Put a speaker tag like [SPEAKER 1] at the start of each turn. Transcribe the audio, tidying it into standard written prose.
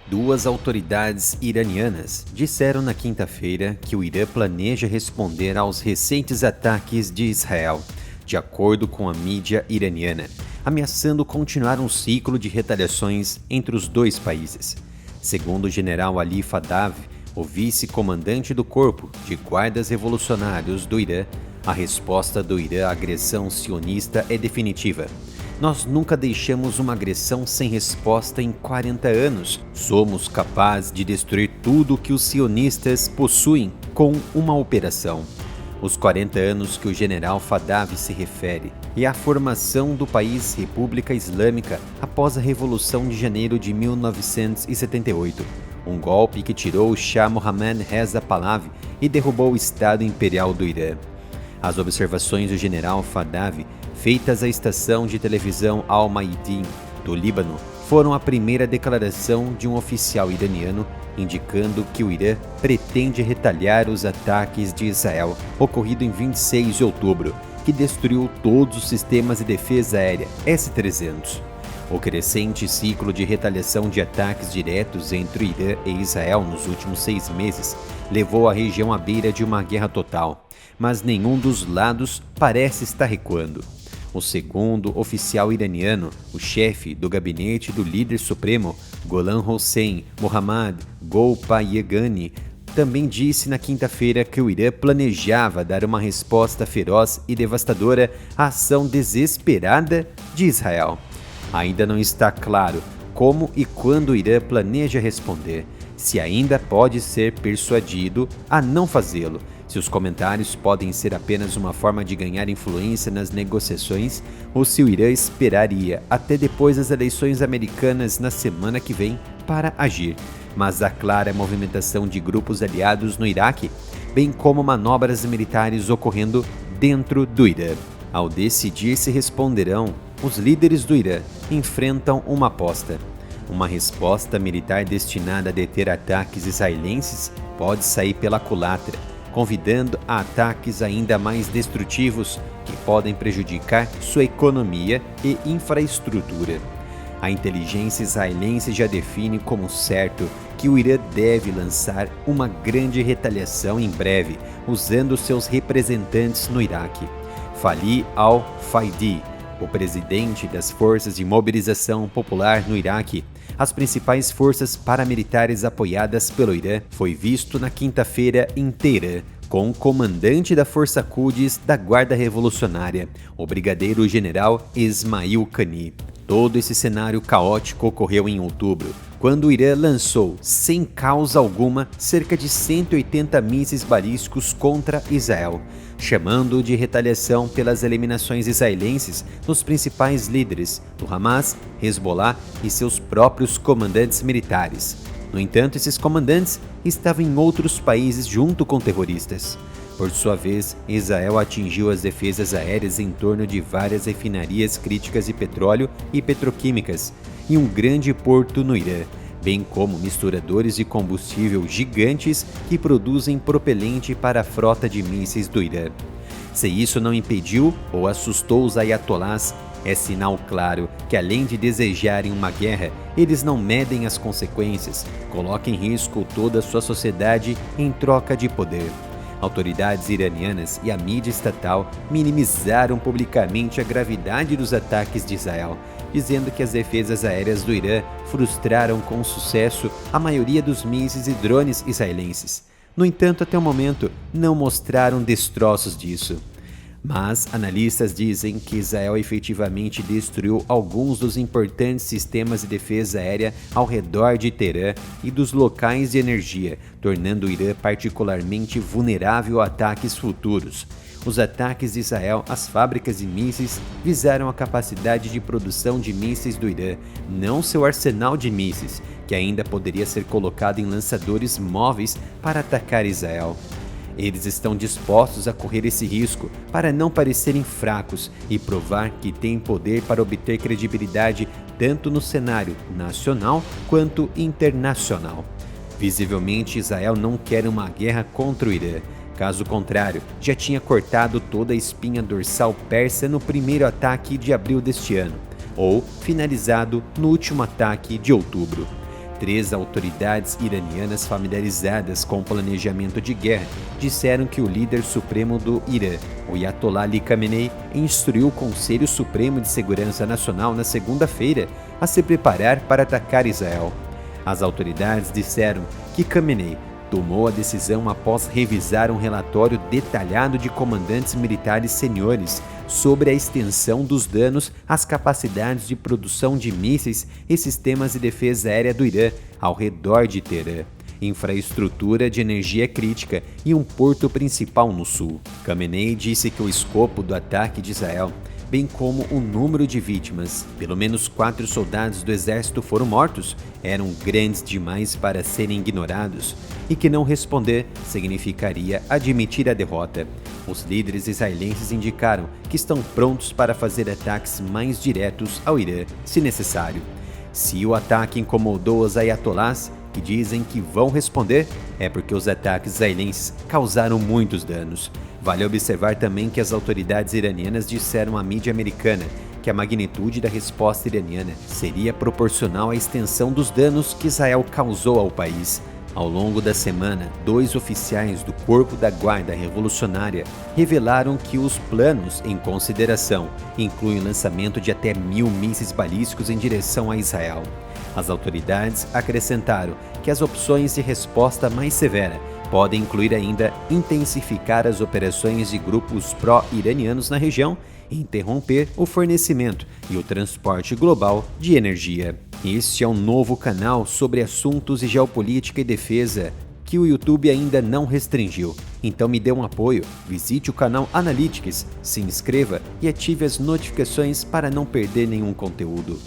[SPEAKER 1] Duas autoridades iranianas disseram na quinta-feira que o Irã planeja responder aos recentes ataques de Israel, de acordo com a mídia iraniana, ameaçando continuar um ciclo de retaliações entre os dois países. Segundo o general Ali Fadavi, o vice-comandante do Corpo de Guardas Revolucionários do Irã, a resposta do Irã à agressão sionista é definitiva. Nós nunca deixamos uma agressão sem resposta em 40 anos. Somos capazes de destruir tudo que os sionistas possuem com uma operação. Os 40 anos que o general Fadavi se refere é a formação do país República Islâmica após a Revolução de Janeiro de 1978, um golpe que tirou o Shah Mohammad Reza Pahlavi e derrubou o Estado Imperial do Irã. As observações do general Fadavi, feitas à estação de televisão Al-Mayadeen, do Líbano, foram a primeira declaração de um oficial iraniano indicando que o Irã pretende retaliar os ataques de Israel ocorrido em 26 de outubro, que destruiu todos os sistemas de defesa aérea S-300. O crescente ciclo de retaliação de ataques diretos entre o Irã e Israel nos últimos 6 meses levou a região à beira de uma guerra total, mas nenhum dos lados parece estar recuando. O segundo oficial iraniano, o chefe do gabinete do líder supremo, Gholam Hossein Mohammad Golpayegani, também disse na quinta-feira que o Irã planejava dar uma resposta feroz e devastadora à ação desesperada de Israel. Ainda não está claro como e quando o Irã planeja responder, se ainda pode ser persuadido a não fazê-lo, se os comentários podem ser apenas uma forma de ganhar influência nas negociações ou se o Irã esperaria até depois das eleições americanas na semana que vem para agir. Mas há clara movimentação de grupos aliados no Iraque, bem como manobras militares ocorrendo dentro do Irã. Ao decidir se responderão, os líderes do Irã enfrentam uma aposta. Uma resposta militar destinada a deter ataques israelenses pode sair pela culatra, convidando a ataques ainda mais destrutivos que podem prejudicar sua economia e infraestrutura. A inteligência israelense já define como certo que o Irã deve lançar uma grande retaliação em breve, usando seus representantes no Iraque. Fali al-Faidi, o presidente das Forças de Mobilização Popular no Iraque, as principais forças paramilitares apoiadas pelo Irã, foi visto na quinta-feira em Teherã com o comandante da Força Quds da Guarda Revolucionária, o brigadeiro-general Esmail Qani. Todo esse cenário caótico ocorreu em outubro, quando o Irã lançou, sem causa alguma, cerca de 180 mísseis balísticos contra Israel, chamando de retaliação pelas eliminações israelenses dos principais líderes do Hamas, Hezbollah e seus próprios comandantes militares. No entanto, esses comandantes estavam em outros países junto com terroristas. Por sua vez, Israel atingiu as defesas aéreas em torno de várias refinarias críticas de petróleo e petroquímicas e um grande porto no Irã, bem como misturadores de combustível gigantes que produzem propelente para a frota de mísseis do Irã. Se isso não impediu ou assustou os ayatolás, é sinal claro que, além de desejarem uma guerra, eles não medem as consequências, colocam em risco toda a sua sociedade em troca de poder. Autoridades iranianas e a mídia estatal minimizaram publicamente a gravidade dos ataques de Israel, dizendo que as defesas aéreas do Irã frustraram com sucesso a maioria dos mísseis e drones israelenses. No entanto, até o momento, não mostraram destroços disso. Mas analistas dizem que Israel efetivamente destruiu alguns dos importantes sistemas de defesa aérea ao redor de Teherã e dos locais de energia, tornando o Irã particularmente vulnerável a ataques futuros. Os ataques de Israel às fábricas de mísseis visaram a capacidade de produção de mísseis do Irã, não seu arsenal de mísseis, que ainda poderia ser colocado em lançadores móveis para atacar Israel. Eles estão dispostos a correr esse risco para não parecerem fracos e provar que têm poder para obter credibilidade tanto no cenário nacional quanto internacional. Visivelmente, Israel não quer uma guerra contra o Irã. Caso contrário, já tinha cortado toda a espinha dorsal persa no primeiro ataque de abril deste ano, ou finalizado no último ataque de outubro. Três autoridades iranianas familiarizadas com o planejamento de guerra disseram que o líder supremo do Irã, o Ayatollah Ali Khamenei, instruiu o Conselho Supremo de Segurança Nacional na segunda-feira a se preparar para atacar Israel. As autoridades disseram que Khamenei tomou a decisão após revisar um relatório detalhado de comandantes militares seniores sobre a extensão dos danos às capacidades de produção de mísseis e sistemas de defesa aérea do Irã ao redor de Teherã, infraestrutura de energia crítica e um porto principal no sul. Khamenei disse que o escopo do ataque de Israel, bem como o número de vítimas, pelo menos 4 soldados do exército foram mortos, eram grandes demais para serem ignorados, e que não responder significaria admitir a derrota. Os líderes israelenses indicaram que estão prontos para fazer ataques mais diretos ao Irã, se necessário. Se o ataque incomodou os ayatolás, que dizem que vão responder, é porque os ataques israelenses causaram muitos danos. Vale observar também que as autoridades iranianas disseram à mídia americana que a magnitude da resposta iraniana seria proporcional à extensão dos danos que Israel causou ao país. Ao longo da semana, 2 oficiais do Corpo da Guarda Revolucionária revelaram que os planos em consideração incluem o lançamento de até 1.000 mísseis balísticos em direção a Israel. As autoridades acrescentaram que as opções de resposta mais severa podem incluir ainda intensificar as operações de grupos pró-iranianos na região e interromper o fornecimento e o transporte global de energia. Este é um novo canal sobre assuntos de geopolítica e defesa que o YouTube ainda não restringiu. Então me dê um apoio, visite o canal Analytics, se inscreva e ative as notificações para não perder nenhum conteúdo.